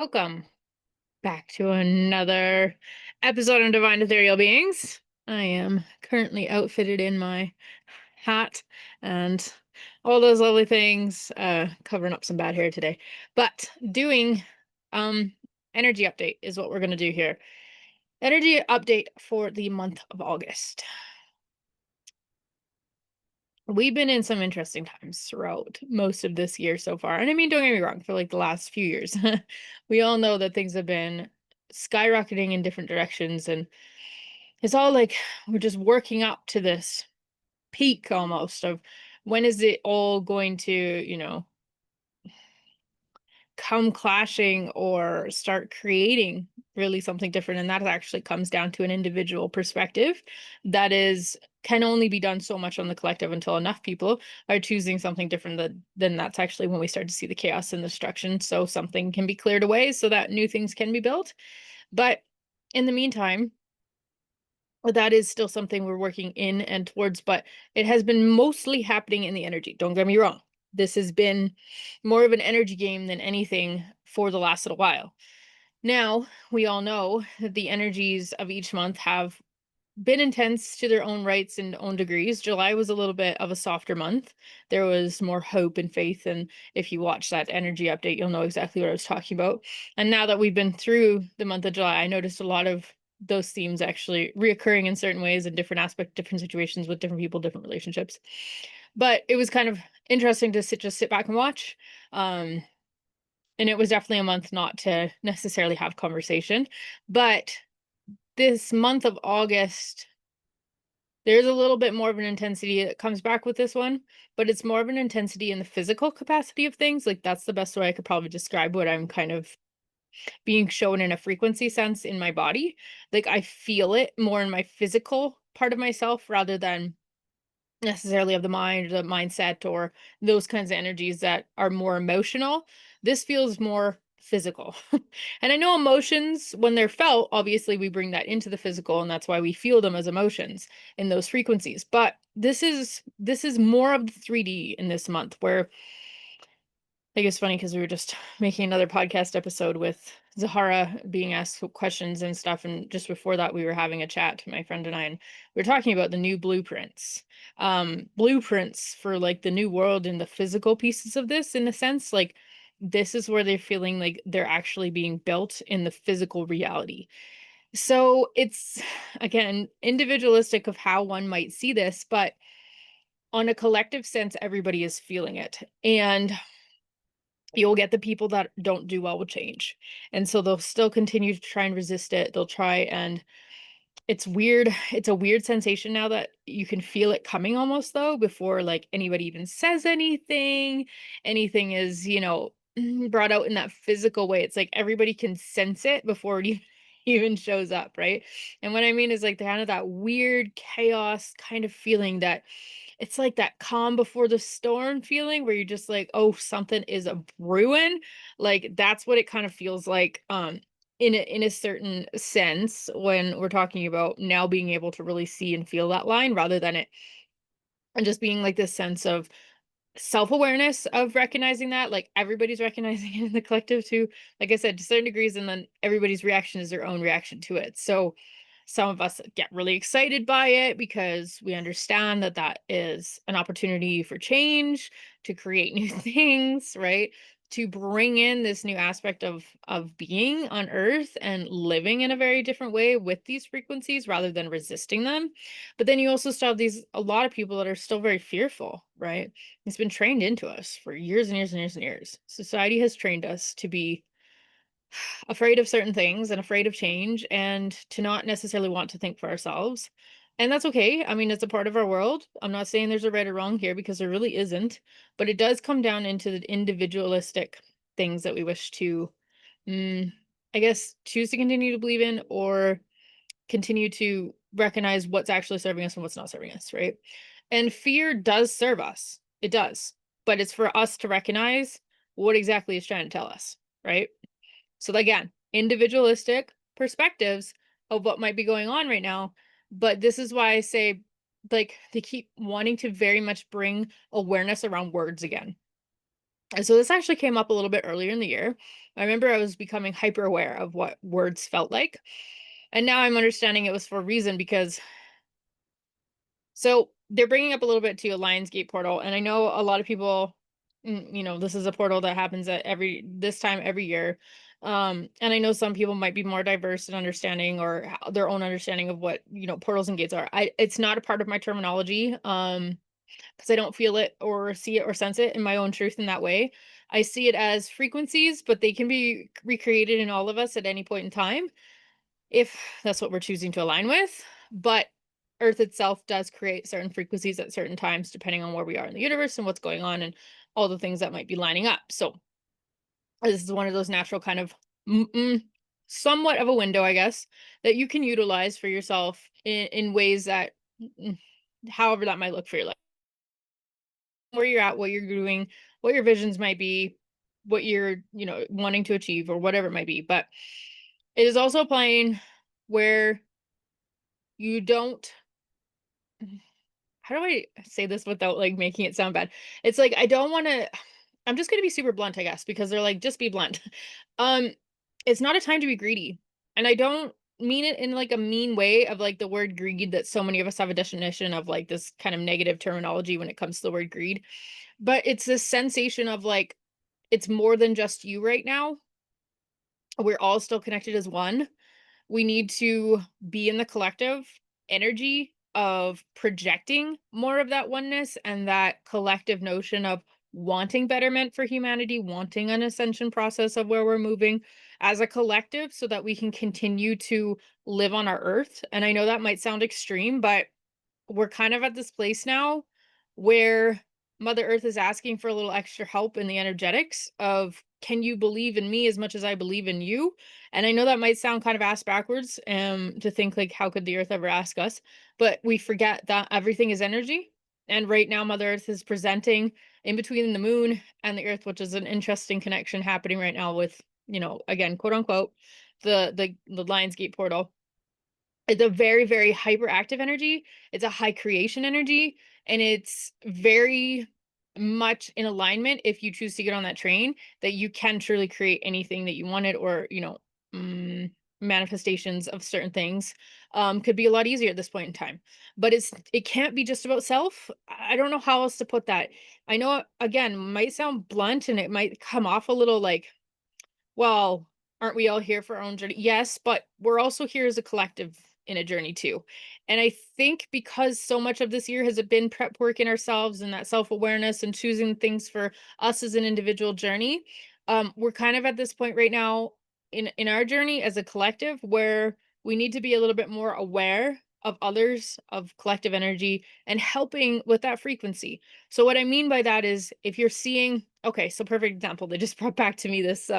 Welcome back to another episode of Divine Ethereal Beings. I am currently outfitted in my hat and all those lovely things, covering up some bad hair today. But doing energy update is what we're going to do here. Energy update for the month of August. We've been in some interesting times throughout most of this year so far. And I mean, don't get me wrong, for like the last few years, we all know that things have been skyrocketing in different directions. And it's all like we're just working up to this peak almost of when is it all going to, come clashing or start creating really something different. And that actually comes down to an individual perspective that is can only be done so much on the collective until enough people are choosing something different. Then that's actually when we start to see the chaos and destruction, so something can be cleared away so that new things can be built. But in the meantime, that is still something we're working in and towards, but it has been mostly happening in the energy. Don't get me wrong. This has been more of an energy game than anything for the last little while. Now, we all know that the energies of each month have been intense to their own rights and own degrees. July was a little bit of a softer month. There was more hope and faith. And if you watch that energy update, you'll know exactly what I was talking about. And now that we've been through the month of July, I noticed a lot of those themes actually reoccurring in certain ways in different aspects, different situations with different people, different relationships. But it was kind of interesting to just sit back and watch. And it was definitely a month not to necessarily have conversation. But this month of August, there's a little bit more of an intensity that comes back with this one, but it's more of an intensity in the physical capacity of things. Like that's the best way I could probably describe what I'm kind of being shown in a frequency sense in my body. Like I feel it more in my physical part of myself rather than necessarily of the mind, the mindset, or those kinds of energies that are more emotional. This feels more physical. And I know emotions, when they're felt, obviously we bring that into the physical, and that's why we feel them as emotions in those frequencies. But this is more of the 3D in this month where I think it's funny because we were just making another podcast episode with Zahara being asked questions and stuff. And just before that, we were having a chat, my friend and I, and we were talking about the new blueprints. Blueprints for like the new world and the physical pieces of this, in a sense. Like, this is where they're feeling like they're actually being built in the physical reality. So it's, again, individualistic of how one might see this, but on a collective sense, everybody is feeling it. And you'll get the people that don't do well with change. And so they'll still continue to try and resist it. They'll try and it's weird. It's a weird sensation now that you can feel it coming almost though before like anybody even says anything. Anything is, brought out in that physical way. It's like everybody can sense it before it even shows up, right? And what I mean is like kind of that weird chaos kind of feeling that it's like that calm before the storm feeling where you're just like, oh, something is a brewing. Like that's what it kind of feels like in a certain sense when we're talking about now being able to really see and feel that line rather than it and just being like this sense of self-awareness of recognizing that like everybody's recognizing it in the collective too, like I said, to certain degrees, and then everybody's reaction is their own reaction to it. So some of us get really excited by it because we understand that that is an opportunity for change, to create new things, right? To bring in this new aspect of being on earth and living in a very different way with these frequencies rather than resisting them. But then you also still have these a lot of people that are still very fearful, right? It's been trained into us for years and years and years and years. Society has trained us to be afraid of certain things and afraid of change and to not necessarily want to think for ourselves. And that's okay. I mean, it's a part of our world. I'm not saying there's a right or wrong here because there really isn't, but it does come down into the individualistic things that we wish to, mm, I guess, choose to continue to believe in or continue to recognize what's actually serving us and what's not serving us, right? And fear does serve us. It does. But it's for us to recognize what exactly it's trying to tell us, right? So again, individualistic perspectives of what might be going on right now. But this is why I say, like, they keep wanting to very much bring awareness around words again. And so this actually came up a little bit earlier in the year. I remember I was becoming hyper aware of what words felt like. And now I'm understanding it was for a reason because so they're bringing up a little bit to a Lionsgate portal, and I know a lot of people, this is a portal that happens at this time every year. And I know some people might be more diverse in understanding or their own understanding of what portals and gates are. It's not a part of my terminology, because I don't feel it or see it or sense it in my own truth in that way. I see it as frequencies, but they can be recreated in all of us at any point in time if that's what we're choosing to align with. But Earth itself does create certain frequencies at certain times, depending on where we are in the universe and what's going on and all the things that might be lining up. So this is one of those natural kind of somewhat of a window, I guess, that you can utilize for yourself in ways that, however that might look for your life, where you're at, what you're doing, what your visions might be, what you're, wanting to achieve or whatever it might be. But it is also applying where you don't how do I say this without like making it sound bad? It's like I don't want to I'm just going to be super blunt, I guess, because they're like just be blunt. um it's not a time to be greedy. And I don't mean it in like a mean way of like the word greed that so many of us have a definition of like this kind of negative terminology when it comes to the word greed. But it's this sensation of like it's more than just you right now. We're all still connected as one. We need to be in the collective energy of projecting more of that oneness and that collective notion of wanting betterment for humanity, wanting an ascension process of where we're moving as a collective so that we can continue to live on our earth. And I know that might sound extreme, but we're kind of at this place now where Mother Earth is asking for a little extra help in the energetics of can you believe in me as much as I believe in you? And I know that might sound kind of ass backwards to think like how could the earth ever ask us? But we forget that everything is energy. And right now Mother Earth is presenting in between the moon and the earth, which is an interesting connection happening right now with, again, quote unquote, the Lionsgate portal. It's a very, very hyperactive energy. It's a high creation energy, and it's very much in alignment if you choose to get on that train that you can truly create anything that you wanted or, mm, manifestations of certain things could be a lot easier at this point in time. But it can't be just about self. I don't know how else to put that. I know again might sound blunt and it might come off a little like well, aren't we all here for our own journey? Yes, but we're also here as a collective in a journey too. And I think because so much of this year has been prep work in ourselves and that self-awareness and choosing things for us as an individual journey, we're kind of at this point right now in our journey as a collective where we need to be a little bit more aware of others, of collective energy, and helping with that frequency. So what I mean by that is if you're seeing, okay, so perfect example, they just brought back to me this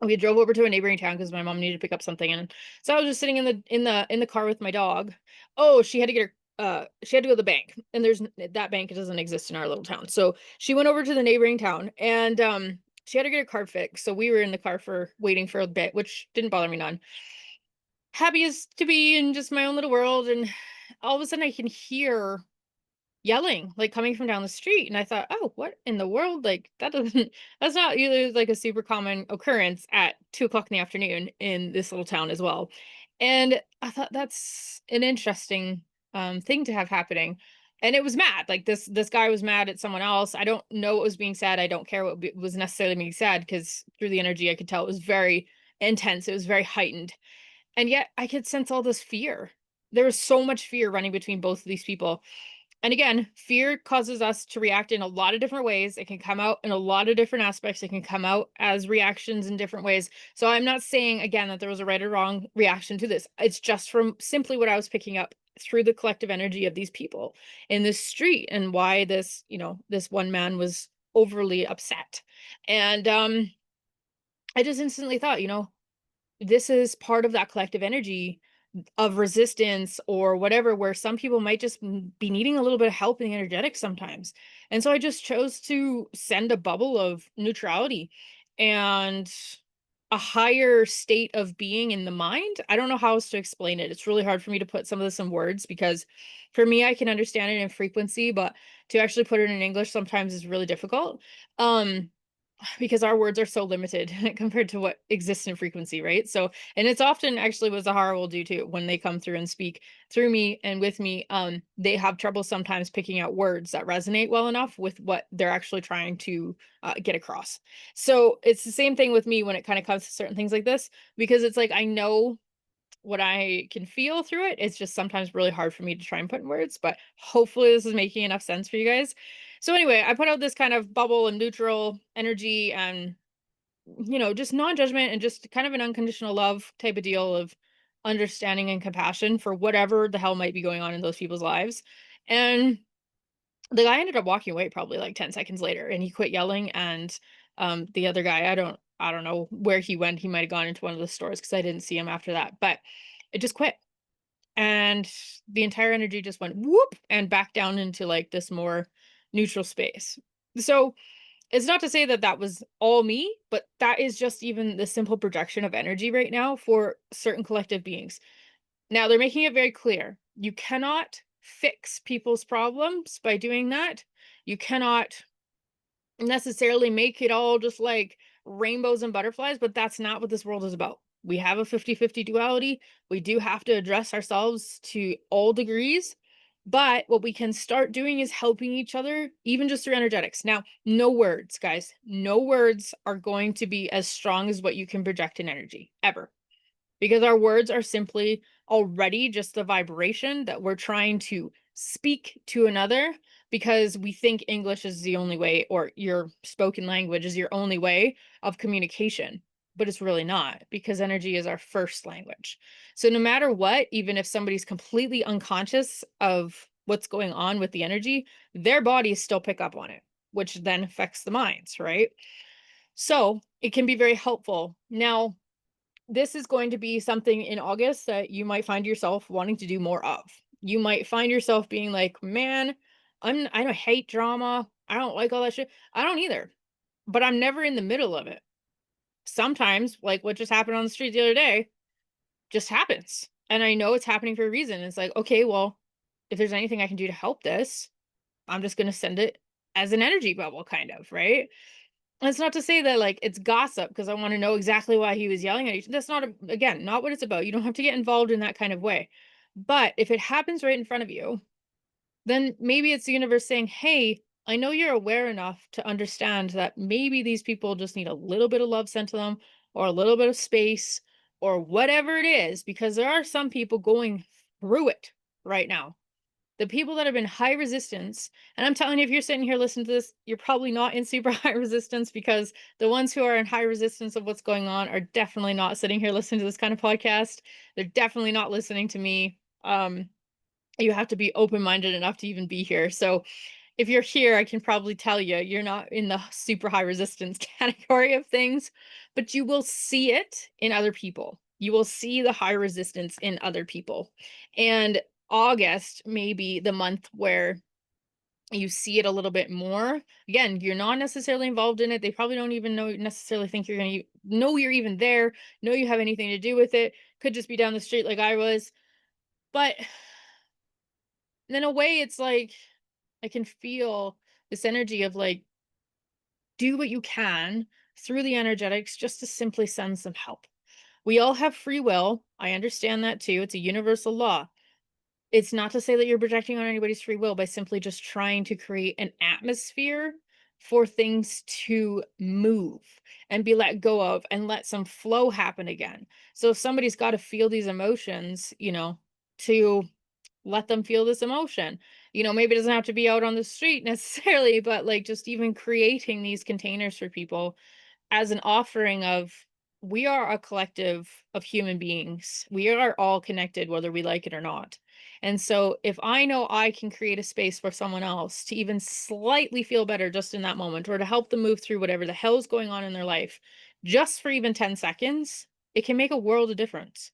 we drove over to a neighboring town because my mom needed to pick up something, and so I was just sitting in the car with my dog. Oh, she had to go to the bank, and that bank doesn't exist in our little town. So she went over to the neighboring town, and she had to get her car fixed. So we were in the car for waiting for a bit, which didn't bother me none. Happy as to be in just my own little world, and all of a sudden I can hear yelling, like, coming from down the street, and I thought, "Oh, what in the world?" Like, that doesn't that's not usually, like, a super common occurrence at 2 o'clock in the afternoon in this little town as well, and I thought that's an interesting, thing to have happening, and it was mad, like, this guy was mad at someone else. I don't know what was being said, I don't care what was necessarily being said because through the energy, I could tell it was very intense, it was very heightened, and yet I could sense all this fear. There was so much fear running between both of these people, and again, fear causes us to react in a lot of different ways. It can come out in a lot of different aspects. It can come out as reactions in different ways. So I'm not saying again that there was a right or wrong reaction to this. It's just from simply what I was picking up through the collective energy of these people in this street and why this one man was overly upset. And I just instantly thought, this is part of that collective energy of resistance or whatever, where some people might just be needing a little bit of help in the energetics sometimes. And so I just chose to send a bubble of neutrality. And a higher state of being in the mind. I don't know how else to explain it. It's really hard for me to put some of this in words because for me, I can understand it in frequency, but to actually put it in English sometimes is really difficult. Um, because our words are so limited compared to what exists in frequency, right? So, and it's often actually what Zahara will do too when they come through and speak through me and with me. They have trouble sometimes picking out words that resonate well enough with what they're actually trying to get across. So it's the same thing with me when it kind of comes to certain things like this, because it's like I know what I can feel through it. It's just sometimes really hard for me to try and put in words, but hopefully this is making enough sense for you guys. So anyway, I put out this kind of bubble and neutral energy and just non-judgment and just kind of an unconditional love type of deal of understanding and compassion for whatever the hell might be going on in those people's lives. And the guy ended up walking away probably like 10 seconds later and he quit yelling and the other guy, I don't know where he went. He might have gone into one of the stores because I didn't see him after that, but it just quit. And the entire energy just went whoop and back down into like this more neutral space. So it's not to say that that was all me, but that is just even the simple projection of energy right now for certain collective beings. Now, they're making it very clear. You cannot fix people's problems by doing that. You cannot necessarily make it all just like rainbows and butterflies, but that's not what this world is about. We have a 50-50 duality. We do have to address ourselves to all degrees. But what we can start doing is helping each other, even just through energetics. Now, no words, guys. No words are going to be as strong as what you can project in energy, ever, because our words are simply already just the vibration that we're trying to speak to another because we think English is the only way or your spoken language is your only way of communication. But it's really not, because energy is our first language. So no matter what, even if somebody's completely unconscious of what's going on with the energy, their bodies still pick up on it, which then affects the minds, right? So it can be very helpful. Now, this is going to be something in August that you might find yourself wanting to do more of. You might find yourself being like, "Man, I don't hate drama. I don't like all that shit." I don't either, but I'm never in the middle of it. Sometimes, like what just happened on the street the other day, just happens. And I know it's happening for a reason. It's like, okay, well, if there's anything I can do to help this, I'm just going to send it as an energy bubble, kind of, right? That's not to say that, like, it's gossip because I wanna know exactly why he was yelling at each that's not a again, not what it's about. You don't have to get involved in that kind of way. But if it happens right in front of you, then maybe it's the universe saying, "Hey, I know you're aware enough to understand that maybe these people just need a little bit of love sent to them or a little bit of space or whatever it is," because there are some people going through it right now. The people that have been high resistance, and I'm telling you, if you're sitting here listening to this, you're probably not in super high resistance, because the ones who are in high resistance of what's going on are definitely not sitting here listening to this kind of podcast. They're definitely not listening to me. You have to be open-minded enough to even be here. So if you're here, I can probably tell you, you're not in the super high resistance category of things, but you will see it in other people. You will see the high resistance in other people. And August may be the month where you see it a little bit more. Again, you're not necessarily involved in it. They probably don't even know necessarily think you're going to know you're even there, know you have anything to do with it. Could just be down the street like I was. But in a way, it's like I can feel this energy of like, do what you can through the energetics just to simply send some help. We all have free will. I understand that too. It's a universal law. It's not to say that you're projecting on anybody's free will by simply just trying to create an atmosphere for things to move and be let go of and let some flow happen again. So if somebody's got to feel these emotions, to let them feel this emotion. Maybe it doesn't have to be out on the street necessarily, but like just even creating these containers for people as an offering of, we are a collective of human beings. We are all connected, whether we like it or not. And so if I know I can create a space for someone else to even slightly feel better just in that moment, or to help them move through whatever the hell is going on in their life, just for even 10 seconds, it can make a world of difference.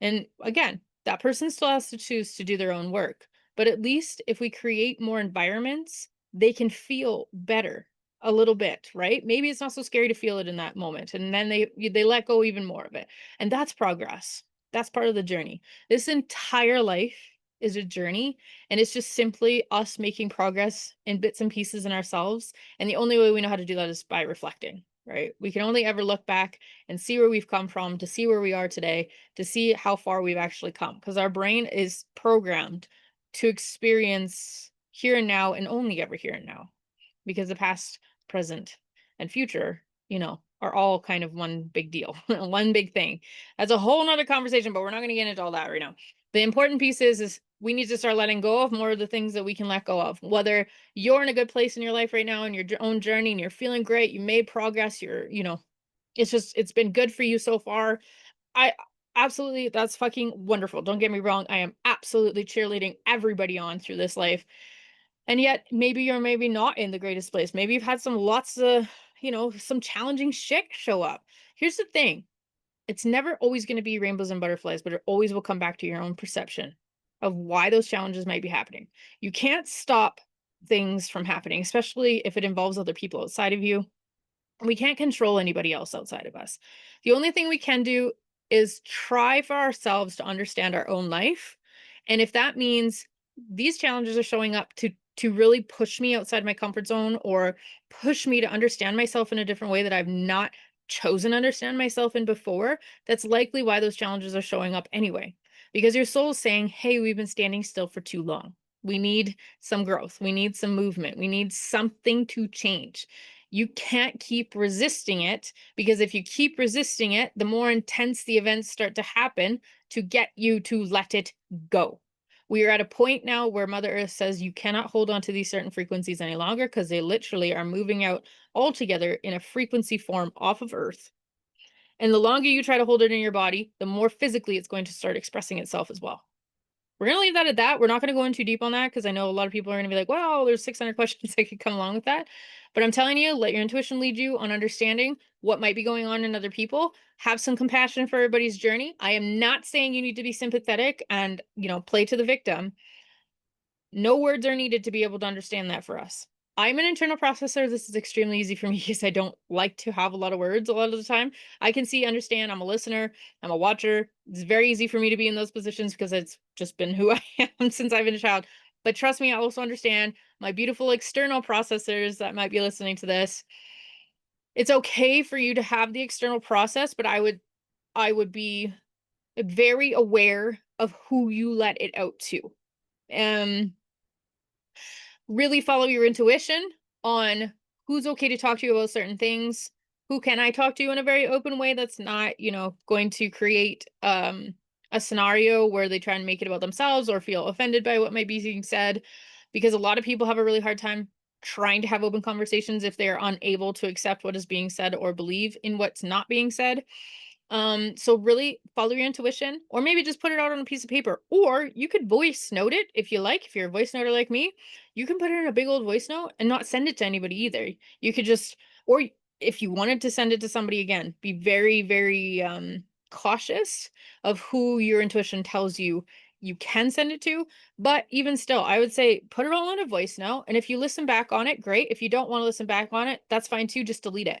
And again, that person still has to choose to do their own work. But at least if we create more environments, they can feel better. a little bit, right? Maybe it's not so scary to feel it in that moment, and then they let go even more of it. And that's progress. That's part of the journey. This entire life is a journey, and it's just simply us making progress in bits and pieces in ourselves. And the only way we know how to do that is by reflecting, right? We can only ever look back and see where we've come from, to see where we are today, to see how far we've actually come, because our brain is programmed to experience here and now and only ever here and now, because the past, present, and future, are all kind of one big deal, one big thing. That's a whole nother conversation, but we're not going to get into all that right now. The important piece is we need to start letting go of more of the things that we can let go of. Whether you're in a good place in your life right now in your own journey and you're feeling great, you made progress, it's been good for you so far. I absolutely, that's fucking wonderful. Don't get me wrong. I am absolutely cheerleading everybody on through this life. And yet, maybe you're maybe not in the greatest place. Maybe you've had some challenging shit show up. Here's the thing. It's never always going to be rainbows and butterflies, but it always will come back to your own perception of why those challenges might be happening. You can't stop things from happening, especially if it involves other people outside of you. We can't control anybody else outside of us. The only thing we can do is try for ourselves to understand our own life. And if that means these challenges are showing up to really push me outside my comfort zone, or push me to understand myself in a different way that I've not chosen to understand myself in before, that's likely why those challenges are showing up anyway. Because your soul is saying, hey, we've been standing still for too long. We need some growth. We need some movement. We need something to change. You can't keep resisting it, because if you keep resisting it, the more intense the events start to happen to get you to let it go. We are at a point now where Mother Earth says you cannot hold on to these certain frequencies any longer, because they literally are moving out altogether in a frequency form off of Earth. And the longer you try to hold it in your body, the more physically it's going to start expressing itself as well. We're going to leave that at that. We're not going to go in too deep on that, because I know a lot of people are going to be like, wow, there's 600 questions that could come along with that. But I'm telling you, let your intuition lead you on understanding what might be going on in other people. Have some compassion for everybody's journey. I am not saying you need to be sympathetic and, play to the victim. No words are needed to be able to understand that for us. I'm an internal processor. This is extremely easy for me because I don't like to have a lot of words a lot of the time. I can see, understand. I'm a listener. I'm a watcher. It's very easy for me to be in those positions because it's just been who I am since I've been a child. But trust me, I also understand my beautiful external processors that might be listening to this. It's okay for you to have the external process, but I would be very aware of who you let it out to. Really follow your intuition on who's okay to talk to you about certain things. Who can I talk to in a very open way that's not, going to create a scenario where they try and make it about themselves or feel offended by what might be being said, because a lot of people have a really hard time trying to have open conversations if they are unable to accept what is being said or believe in what's not being said. So really follow your intuition, or maybe just put it out on a piece of paper, or you could voice note it if you like. If you're a voice noter like me, you can put it in a big old voice note and not send it to anybody either. You could just, or if you wanted to send it to somebody, again, be very, very cautious of who your intuition tells you you can send it to. But even still, I would say put it all in a voice note. And if you listen back on it, great. If you don't want to listen back on it, that's fine too. Just delete it.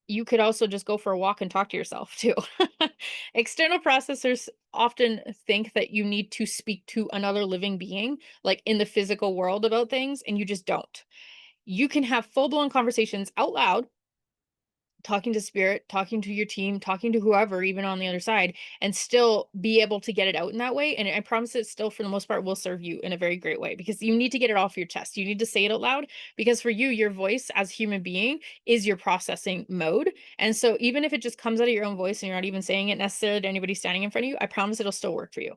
You could also just go for a walk and talk to yourself too. External processors often think that you need to speak to another living being, like in the physical world, about things, and you just don't. You can have full blown conversations out loud, talking to spirit, talking to your team, talking to whoever, even on the other side, and still be able to get it out in that way. And I promise it still, for the most part, will serve you in a very great way, because you need to get it off your chest. You need to say it out loud, because for you, your voice as a human being is your processing mode. And so even if it just comes out of your own voice and you're not even saying it necessarily to anybody standing in front of you, I promise it'll still work for you.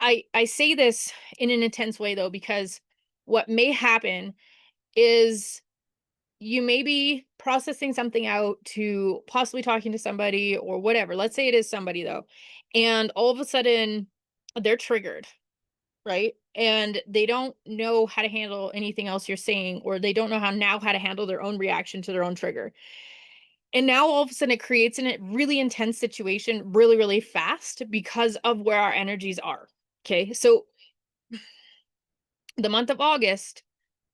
I say this in an intense way though, because what may happen is you may be processing something out to possibly talking to somebody or whatever. Let's say it is somebody though, and all of a sudden they're triggered, right? And they don't know how to handle anything else you're saying, or they don't know how to handle their own reaction to their own trigger. And now all of a sudden it creates a really intense situation really, really fast because of where our energies are. Okay. So the month of August,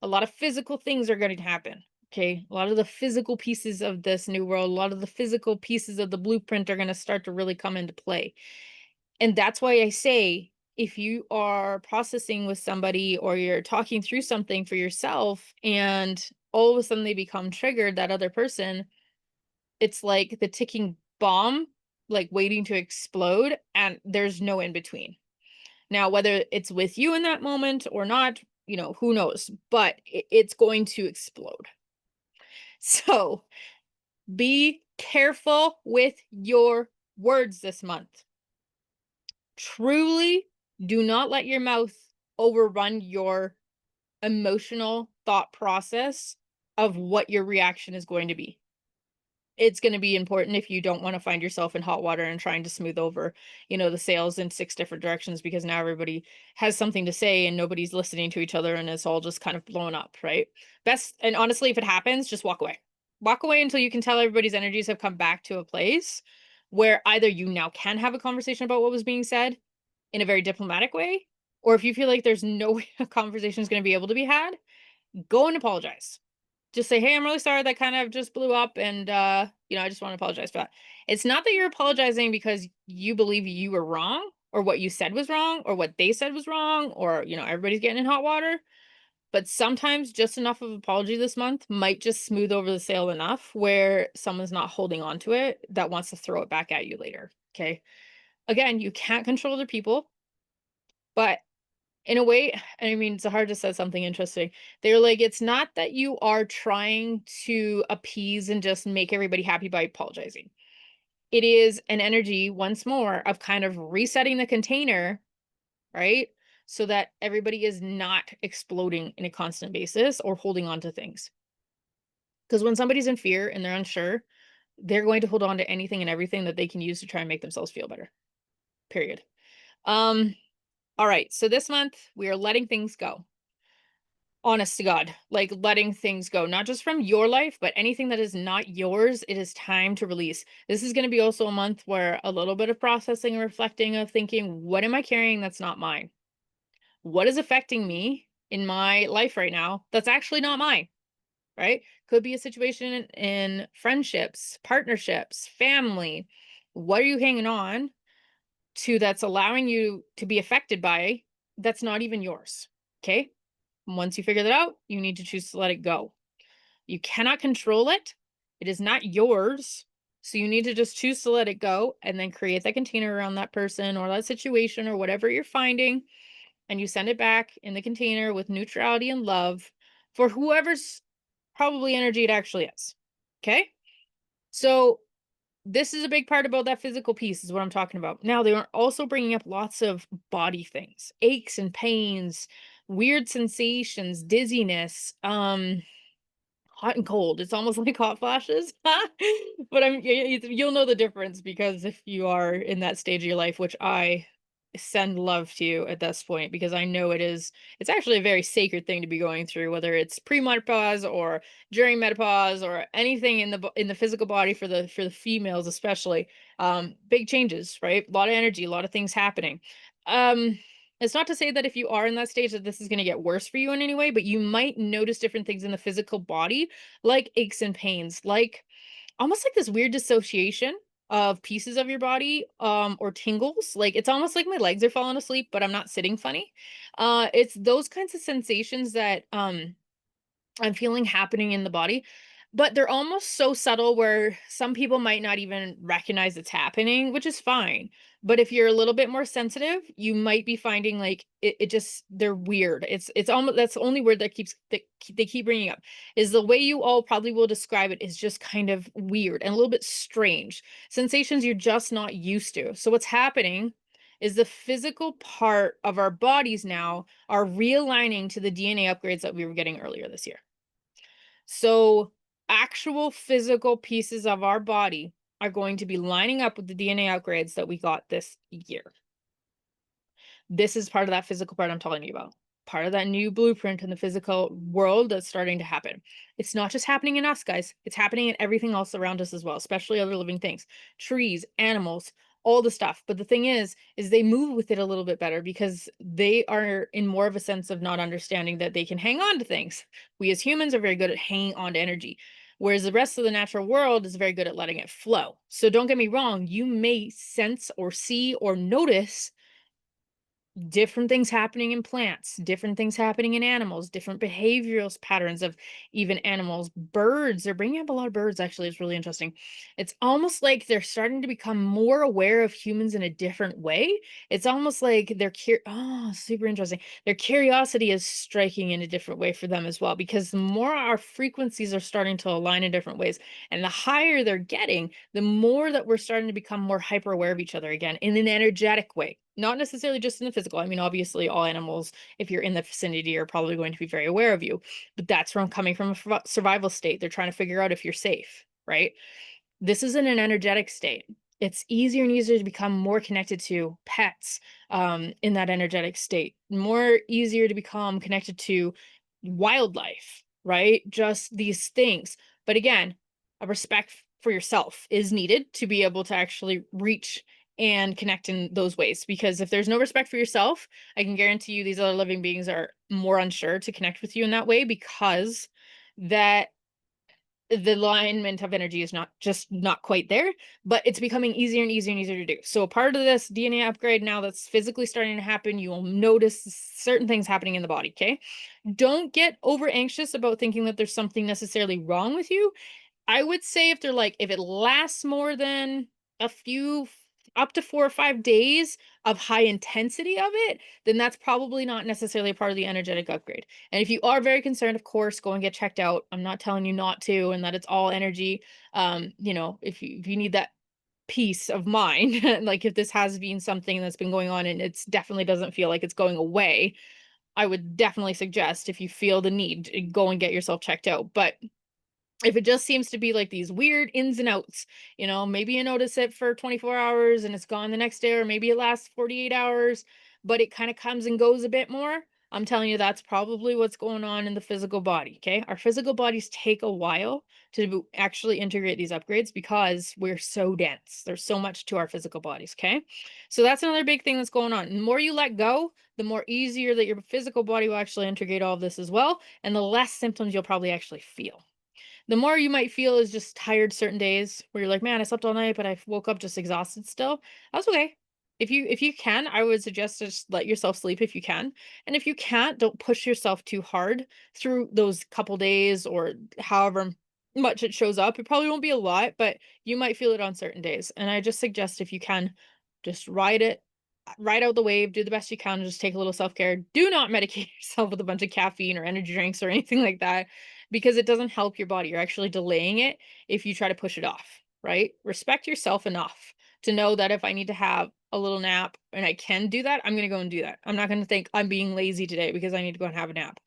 A lot of physical things are going to happen. Okay. A lot of the physical pieces of this new world, a lot of the physical pieces of the blueprint are going to start to really come into play. And that's why I say, if you are processing with somebody or you're talking through something for yourself and all of a sudden they become triggered, that other person, it's like the ticking bomb, like waiting to explode, and there's no in between. Now, whether it's with you in that moment or not, who knows, but it's going to explode. So be careful with your words this month. Truly do not let your mouth overrun your emotional thought process of what your reaction is going to be. It's going to be important if you don't want to find yourself in hot water and trying to smooth over, the sails in six different directions, because now everybody has something to say and nobody's listening to each other and it's all just kind of blown up, right? Best, and honestly, if it happens, just walk away. Walk away until you can tell everybody's energies have come back to a place where either you now can have a conversation about what was being said in a very diplomatic way, or if you feel like there's no way a conversation is going to be able to be had, go and apologize. Just say, "Hey, I'm really sorry that kind of just blew up, and I just want to apologize for that." It's not that you're apologizing because you believe you were wrong or what you said was wrong or what they said was wrong, or everybody's getting in hot water. But sometimes just enough of apology this month might just smooth over the sail enough where someone's not holding on to it that wants to throw it back at you later. Okay. Again, you can't control other people, but in a way, I mean, Zahar just said something interesting. They're like, it's not that you are trying to appease and just make everybody happy by apologizing. It is an energy, once more, of kind of resetting the container, right? So that everybody is not exploding in a constant basis or holding on to things. Because when somebody's in fear and they're unsure, they're going to hold on to anything and everything that they can use to try and make themselves feel better. Period. Um, all right. So this month we are letting things go. Honest to God, like letting things go, not just from your life, but anything that is not yours, it is time to release. This is going to be also a month where a little bit of processing and reflecting of thinking, what am I carrying that's not mine? What is affecting me in my life right now that's actually not mine, right? Could be a situation in friendships, partnerships, family. What are you hanging on to that's allowing you to be affected by that's not even yours? Okay. Once you figure that out, you need to choose to let it go. You cannot control it. It is not yours. So you need to just choose to let it go and then create that container around that person or that situation or whatever you're finding. And you send it back in the container with neutrality and love for whoever's probably energy it actually is. Okay. So this is a big part about that physical piece is what I'm talking about. Now, they are also bringing up lots of body things, aches and pains, weird sensations, dizziness, hot and cold. It's almost like hot flashes. But you'll know the difference because if you are in that stage of your life, which I send love to you at this point, because I know it's actually a very sacred thing to be going through, whether it's pre-menopause or during menopause or anything in the physical body for the females especially. Big changes, right? A lot of energy, a lot of things happening. Um it's not to say that if you are in that stage that this is going to get worse for you in any way, but you might notice different things in the physical body, like aches and pains, like almost like this weird dissociation of pieces of your body, or tingles. Like it's almost like my legs are falling asleep, but I'm not sitting funny. It's those kinds of sensations that I'm feeling happening in the body, but they're almost so subtle where some people might not even recognize it's happening, which is fine. But if you're a little bit more sensitive, you might be finding like it just they're weird. It's almost that's the only word they keep bringing up is the way you all probably will describe it is just kind of weird and a little bit strange sensations you're just not used to. So what's happening is the physical part of our bodies now are realigning to the DNA upgrades that we were getting earlier this year. So, actual physical pieces of our body are going to be lining up with the DNA upgrades that we got this year. This is part of that physical part I'm telling you about. Part of that new blueprint in the physical world that's starting to happen. It's not just happening in us, guys. It's happening in everything else around us as well, especially other living things, trees, animals, all the stuff. But the thing is they move with it a little bit better because they are in more of a sense of not understanding that they can hang on to things. We as humans are very good at hanging on to energy, whereas the rest of the natural world is very good at letting it flow. So don't get me wrong, you may sense or see or notice different things happening in plants, different things happening in animals, different behavioral patterns of even animals. Birds, they're bringing up a lot of birds, actually. It's really interesting. It's almost like they're starting to become more aware of humans in a different way. It's almost like oh, super interesting. Their curiosity is striking in a different way for them as well, because the more our frequencies are starting to align in different ways, and the higher they're getting, the more that we're starting to become more hyper aware of each other again in an energetic way, not necessarily just in the physical. I mean, obviously, all animals, if you're in the vicinity, are probably going to be very aware of you, but that's from coming from a survival state. They're trying to figure out if you're safe, right? This is in an energetic state. It's easier and easier to become more connected to pets in that energetic state, more easier to become connected to wildlife, right? Just these things. But again, a respect for yourself is needed to be able to actually reach and connect in those ways. Because if there's no respect for yourself, I can guarantee you these other living beings are more unsure to connect with you in that way, because that the alignment of energy is not quite there, but it's becoming easier and easier and easier to do. So a part of this DNA upgrade now that's physically starting to happen, you will notice certain things happening in the body. Okay. Don't get over anxious about thinking that there's something necessarily wrong with you. I would say if it lasts more than a few, up to 4 or 5 days of high intensity of it, then that's probably not necessarily a part of the energetic upgrade. And if you are very concerned, of course, go and get checked out. I'm not telling you not to, and that it's all energy. If you need that peace of mind, like if this has been something that's been going on and it's definitely doesn't feel like it's going away, I would definitely suggest, if you feel the need, go and get yourself checked out. But if it just seems to be like these weird ins and outs, maybe you notice it for 24 hours and it's gone the next day, or maybe it lasts 48 hours, but it kind of comes and goes a bit more. I'm telling you, that's probably what's going on in the physical body. Okay. Our physical bodies take a while to actually integrate these upgrades because we're so dense. There's so much to our physical bodies. Okay. So that's another big thing that's going on. The more you let go, the more easier that your physical body will actually integrate all of this as well. And the less symptoms you'll probably actually feel. The more you might feel is just tired certain days where you're like, man, I slept all night, but I woke up just exhausted still. That's okay. If you can, I would suggest just let yourself sleep if you can. And if you can't, don't push yourself too hard through those couple days or however much it shows up. It probably won't be a lot, but you might feel it on certain days. And I just suggest, if you can, just ride out the wave, do the best you can, just take a little self-care. Do not medicate yourself with a bunch of caffeine or energy drinks or anything like that, because it doesn't help your body. You're actually delaying it if you try to push it off, right? Respect yourself enough to know that if I need to have a little nap and I can do that, I'm going to go and do that. I'm not going to think I'm being lazy today because I need to go and have a nap.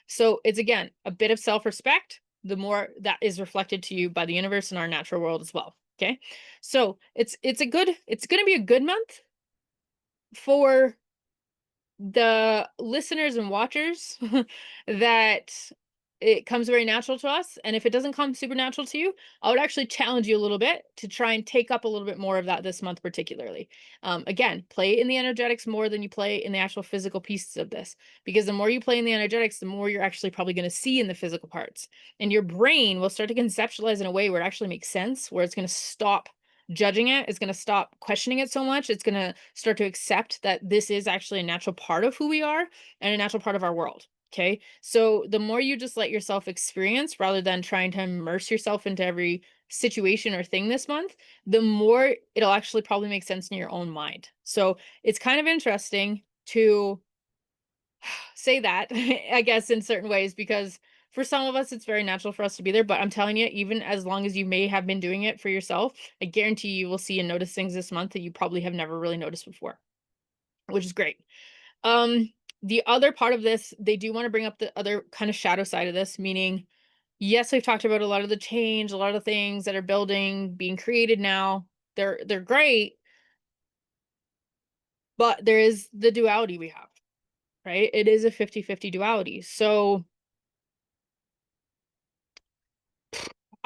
So it's, again, a bit of self-respect, the more that is reflected to you by the universe and our natural world as well. Okay. So it's going to be a good month for the listeners and watchers that it comes very natural to us. And if it doesn't come supernatural to you, I would actually challenge you a little bit to try and take up a little bit more of that this month, particularly. Again, play in the energetics more than you play in the actual physical pieces of this, because the more you play in the energetics, the more you're actually probably going to see in the physical parts. And your brain will start to conceptualize in a way where it actually makes sense, where it's going to stop judging it, it's going to stop questioning it so much. It's going to start to accept that this is actually a natural part of who we are and a natural part of our world. Okay. So the more you just let yourself experience rather than trying to immerse yourself into every situation or thing this month, the more it'll actually probably make sense in your own mind. So it's kind of interesting to say that, I guess, in certain ways, because for some of us, it's very natural for us to be there. But I'm telling you, even as long as you may have been doing it for yourself, I guarantee you will see and notice things this month that you probably have never really noticed before, which is great. Um, the other part of this, they do want to bring up the other kind of shadow side of this, meaning, yes, we've talked about a lot of the change, a lot of things that are building, being created now. They're great, but there is the duality we have, right? It is a 50-50 duality. So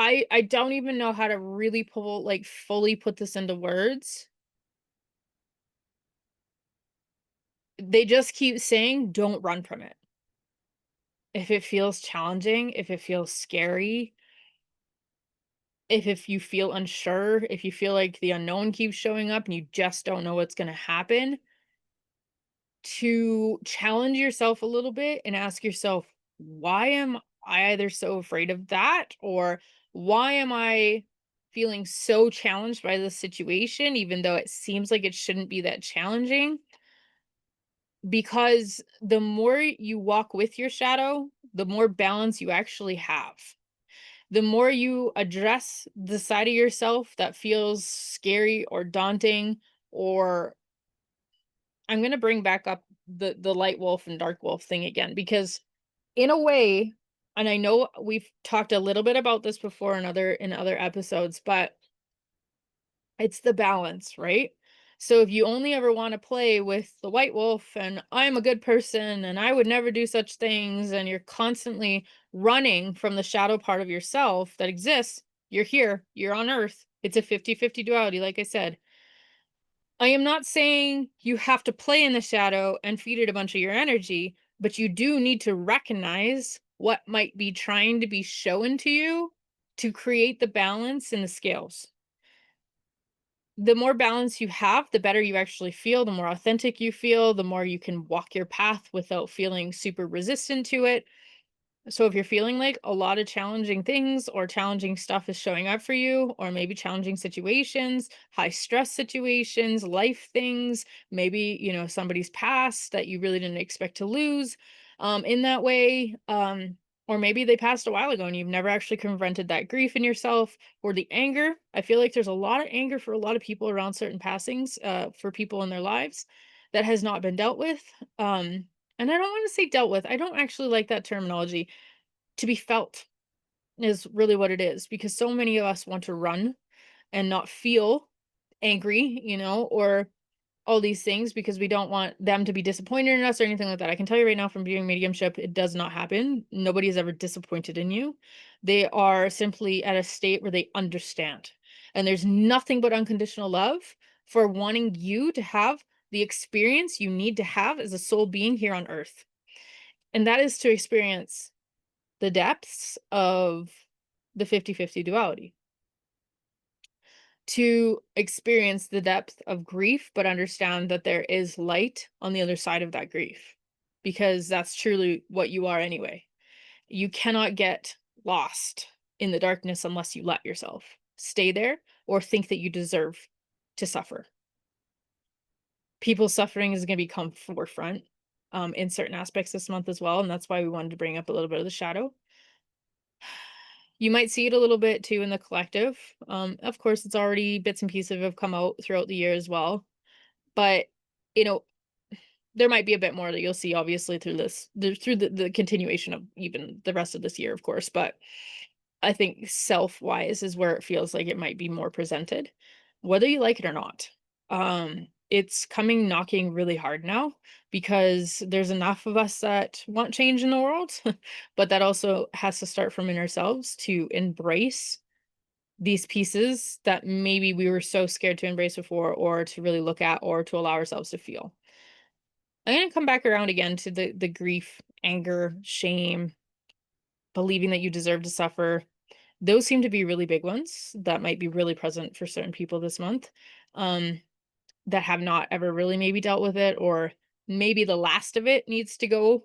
I don't even know how to really fully put this into words. They just keep saying, "Don't run from it." If it feels challenging, if it feels scary, if you feel unsure, if you feel like the unknown keeps showing up and you just don't know what's gonna happen, to challenge yourself a little bit and ask yourself, "Why am I either so afraid of that?" Or, "Why am I feeling so challenged by this situation even though it seems like it shouldn't be that challenging?" Because the more you walk with your shadow, the more balance you actually have. The more you address the side of yourself that feels scary or daunting, or I'm going to bring back up the light wolf and dark wolf thing again, because in a way, and I know we've talked a little bit about this before in other episodes, but it's the balance, right? So if you only ever want to play with the white wolf and I'm a good person and I would never do such things, and you're constantly running from the shadow part of yourself that exists, you're here, you're on earth. It's a 50-50 duality, like I said. I am not saying you have to play in the shadow and feed it a bunch of your energy, but you do need to recognize what might be trying to be shown to you to create the balance in the scales. The more balance you have, the better you actually feel, the more authentic you feel, the more you can walk your path without feeling super resistant to it. So if you're feeling like a lot of challenging things or challenging stuff is showing up for you, or maybe challenging situations, high stress situations, life things, maybe, somebody's past that you really didn't expect to lose, in that way, or maybe they passed a while ago and you've never actually confronted that grief in yourself, or the anger. I feel like there's a lot of anger for a lot of people around certain passings, for people in their lives that has not been dealt with. And I don't want to say dealt with. I don't actually like that terminology. To be felt is really what it is, because so many of us want to run and not feel angry, or all these things, because we don't want them to be disappointed in us or anything like that. I can tell you right now from viewing mediumship, it does not happen. Nobody is ever disappointed in you. They are simply at a state where they understand. And there's nothing but unconditional love for wanting you to have the experience you need to have as a soul being here on earth. And that is to experience the depths of the 50-50 duality, to experience the depth of grief, but understand that there is light on the other side of that grief, because that's truly what you are anyway. You cannot get lost in the darkness unless you let yourself stay there or think that you deserve to suffer. People's suffering is going to become forefront, in certain aspects this month as well. And that's why we wanted to bring up a little bit of the shadow. You might see it a little bit too in the collective. Of course, it's already bits and pieces have come out throughout the year as well. But, you know, there might be a bit more that you'll see obviously through the continuation of even the rest of this year, of course. But I think self-wise is where it feels like it might be more presented, whether you like it or not. It's coming knocking really hard now, because there's enough of us that want change in the world, but that also has to start from in ourselves to embrace these pieces that maybe we were so scared to embrace before, or to really look at, or to allow ourselves to feel. I'm gonna come back around again to the grief, anger, shame, believing that you deserve to suffer. Those seem to be really big ones that might be really present for certain people this month, um, that have not ever really maybe dealt with it, or maybe the last of it needs to go,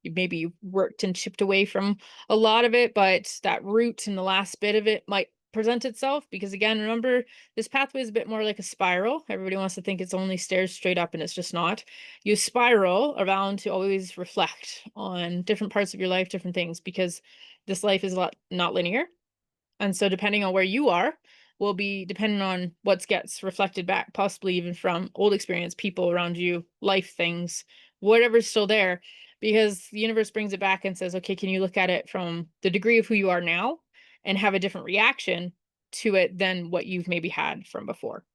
maybe you worked and chipped away from a lot of it, but that root and the last bit of it might present itself, because again, remember, this pathway is a bit more like a spiral. Everybody wants to think it's only stairs straight up, and it's just not. You spiral around to always reflect on different parts of your life, different things, because this life is a lot not linear. And so depending on where you are, will be dependent on what gets reflected back, possibly even from old experience, people around you, life things, whatever's still there. Because the universe brings it back and says, okay, can you look at it from the degree of who you are now and have a different reaction to it than what you've maybe had from before?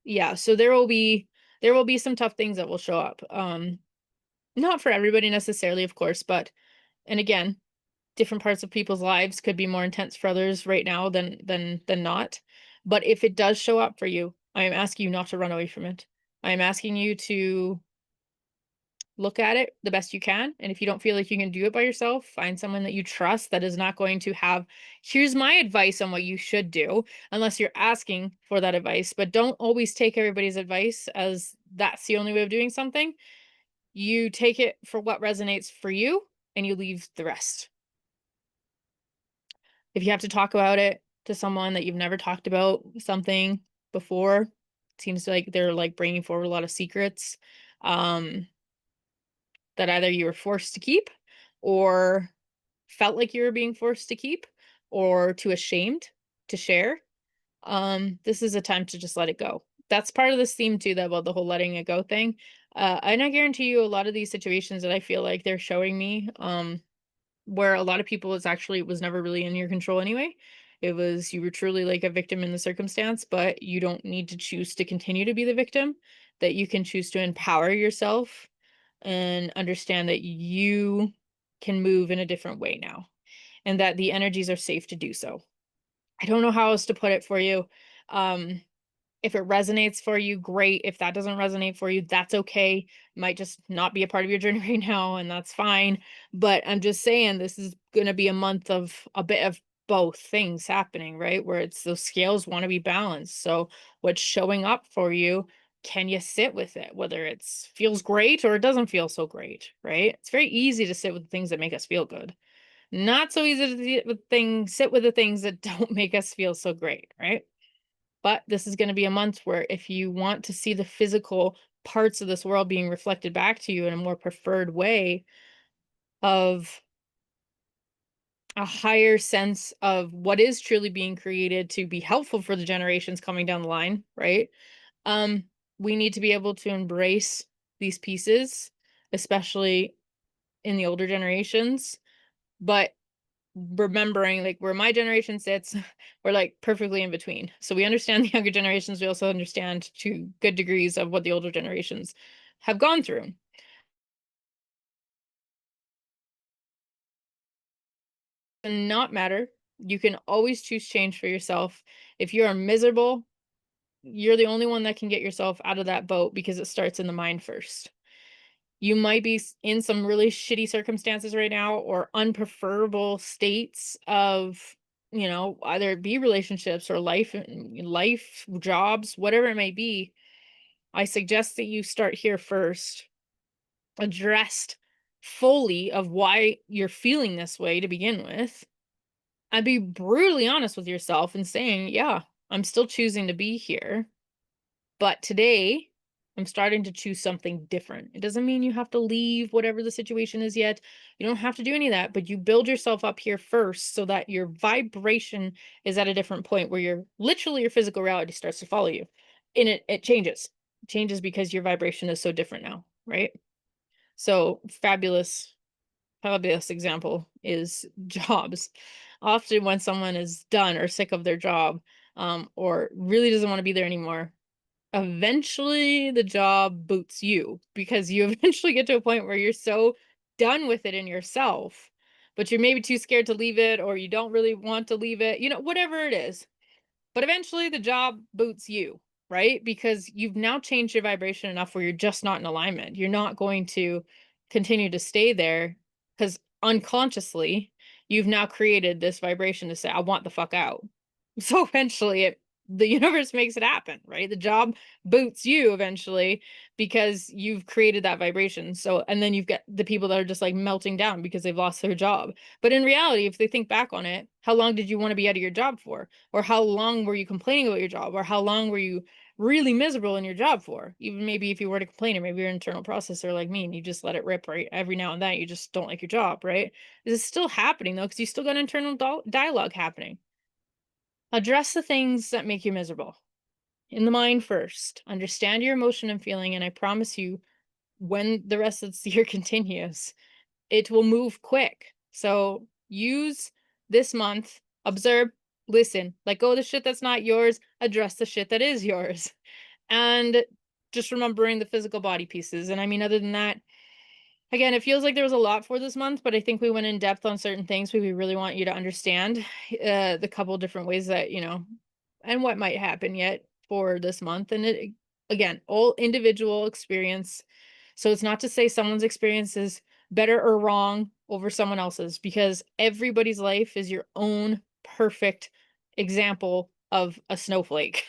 Yeah, so there will be some tough things that will show up. Not for everybody necessarily, of course, but and again, different parts of people's lives could be more intense for others right now than not. But if it does show up for you, I am asking you not to run away from it. I am asking you to look at it the best you can. And if you don't feel like you can do it by yourself, find someone that you trust that is not going to have, here's my advice on what you should do, unless you're asking for that advice. But don't always take everybody's advice as that's the only way of doing something. You take it for what resonates for you and you leave the rest. If you have to talk about it to someone that you've never talked about something before, it seems like they're like bringing forward a lot of secrets. That either you were forced to keep or felt like you were being forced to keep or too ashamed to share. This is a time to just let it go. That's part of this theme too, that about the whole letting it go thing. And I guarantee you a lot of these situations that I feel like they're showing me, where a lot of people it's actually it was never really in your control anyway. It was you were truly like a victim in the circumstance, but you don't need to choose to continue to be the victim, that you can choose to empower yourself and understand that you can move in a different way now and that the energies are safe to do so. I don't know how else to put it for you. Um, if it resonates for you, great. If that doesn't resonate for you, that's okay. Might just not be a part of your journey right now, and that's fine. But I'm just saying this is going to be a month of a bit of both things happening, right? Where it's those scales want to be balanced. So what's showing up for you, can you sit with it? Whether it's feels great or it doesn't feel so great, right? It's very easy to sit with the things that make us feel good. Not so easy to sit with the things that don't make us feel so great, right? But this is going to be a month where if you want to see the physical parts of this world being reflected back to you in a more preferred way of a higher sense of what is truly being created to be helpful for the generations coming down the line, right? Um, we need to be able to embrace these pieces, especially in the older generations, but remembering like where my generation sits, we're like perfectly in between. So we understand the younger generations. We also understand to good degrees of what the older generations have gone through. And not matter. You can always choose change for yourself. If you are miserable, you're the only one that can get yourself out of that boat because it starts in the mind first. You might be in some really shitty circumstances right now or unpreferable states of, either it be relationships or life, jobs, whatever it may be. I suggest that you start here first, addressed fully of why you're feeling this way to begin with, and be brutally honest with yourself and saying, yeah, I'm still choosing to be here. But today, I'm starting to choose something different. It doesn't mean you have to leave whatever the situation is yet. You don't have to do any of that, but you build yourself up here first so that your vibration is at a different point where your physical reality starts to follow you. And it changes. It changes because your vibration is so different now, right? So fabulous example is jobs. Often when someone is done or sick of their job, or really doesn't want to be there anymore, eventually the job boots you because you eventually get to a point where you're so done with it in yourself, but you're maybe too scared to leave it or you don't really want to leave it, whatever it is. But eventually the job boots you, right? Because you've now changed your vibration enough where you're just not in alignment. You're not going to continue to stay there because unconsciously you've now created this vibration to say, I want the fuck out. So eventually the universe makes it happen, right? The job boots you eventually because you've created that vibration. So, and then you've got the people that are just like melting down because they've lost their job. But in reality, if they think back on it, how long did you want to be out of your job for? Or how long were you complaining about your job? Or how long were you really miserable in your job for? Even maybe if you were to complain, or maybe you're an internal processor like me and you just let it rip, right? Every now and then you just don't like your job, right? This is still happening though, because you still got internal dialogue happening. Address the things that make you miserable in the mind first. Understand your emotion and feeling, and I promise you, when the rest of the year continues, it will move quick. So use this month, observe, listen, let go of the shit that's not yours, address the shit that is yours. And just remembering the physical body pieces. And I mean, other than that, again, it feels like there was a lot for this month, but I think we went in depth on certain things we really want you to understand, the couple different ways that, and what might happen yet. for this month. And it, again, all individual experience. So it's not to say someone's experience is better or wrong over someone else's, because everybody's life is your own perfect example of a snowflake.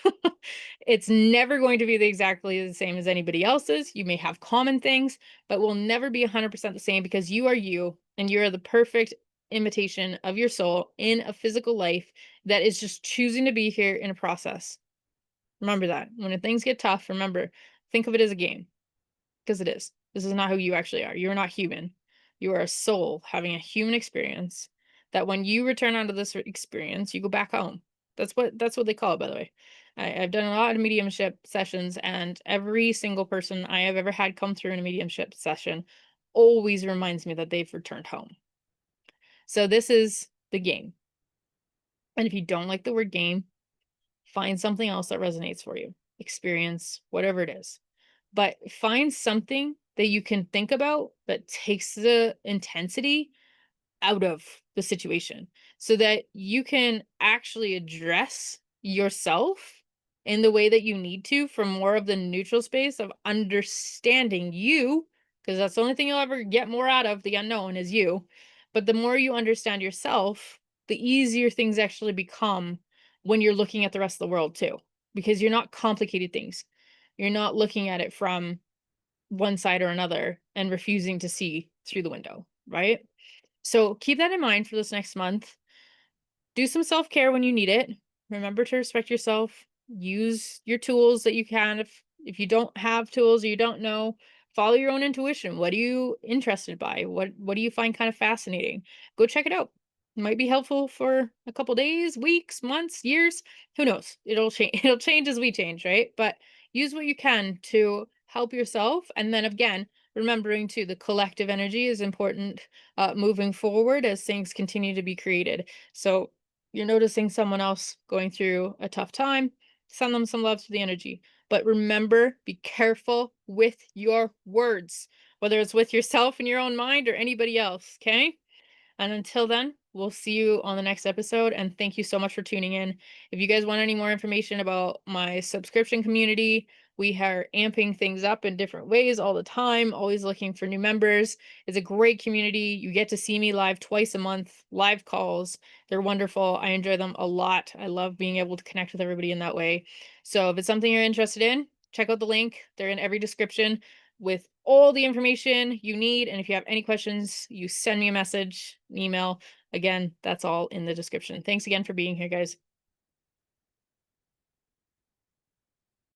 It's never going to be exactly the same as anybody else's. You may have common things, but will never be 100% the same, because you are you and you are the perfect imitation of your soul in a physical life that is just choosing to be here in a process. Remember that. When things get tough, remember, think of it as a game, because it is. This is not who you actually are. You're not human. You are a soul having a human experience that when you return onto this experience, you go back home. That's what they call it, by the way. I've done a lot of mediumship sessions, and every single person I have ever had come through in a mediumship session always reminds me that they've returned home. So this is the game. And if you don't like the word game, find something else that resonates for you. Experience, whatever it is. But find something that you can think about that takes the intensity out of the situation, so that you can actually address yourself in the way that you need to, from more of the neutral space of understanding you, because that's the only thing you'll ever get more out of, the unknown is you. But the more you understand yourself, the easier things actually become when you're looking at the rest of the world too, because you're not complicated things. You're not looking at it from one side or another and refusing to see through the window, right? So keep that in mind for this next month. Do some self-care when you need it. Remember to respect yourself. Use your tools that you can. If you don't have tools or you don't know, follow your own intuition. What are you interested by? What do you find kind of fascinating? Go check it out. It might be helpful for a couple days, weeks, months, years. Who knows? It'll change. It'll change as we change, right? But use what you can to help yourself. And then again, remembering too, the collective energy is important moving forward as things continue to be created. So you're noticing someone else going through a tough time, send them some love through the energy. But remember, be careful with your words, whether it's with yourself in your own mind or anybody else, okay? And until then, we'll see you on the next episode. And thank you so much for tuning in. If you guys want any more information about my subscription community, we are amping things up in different ways all the time, always looking for new members. It's a great community. You get to see me live twice a month, live calls. They're wonderful. I enjoy them a lot. I love being able to connect with everybody in that way. So if it's something you're interested in, check out the link. They're in every description with all the information you need. And if you have any questions, you send me a message, an email. Again, that's all in the description. Thanks again for being here, guys.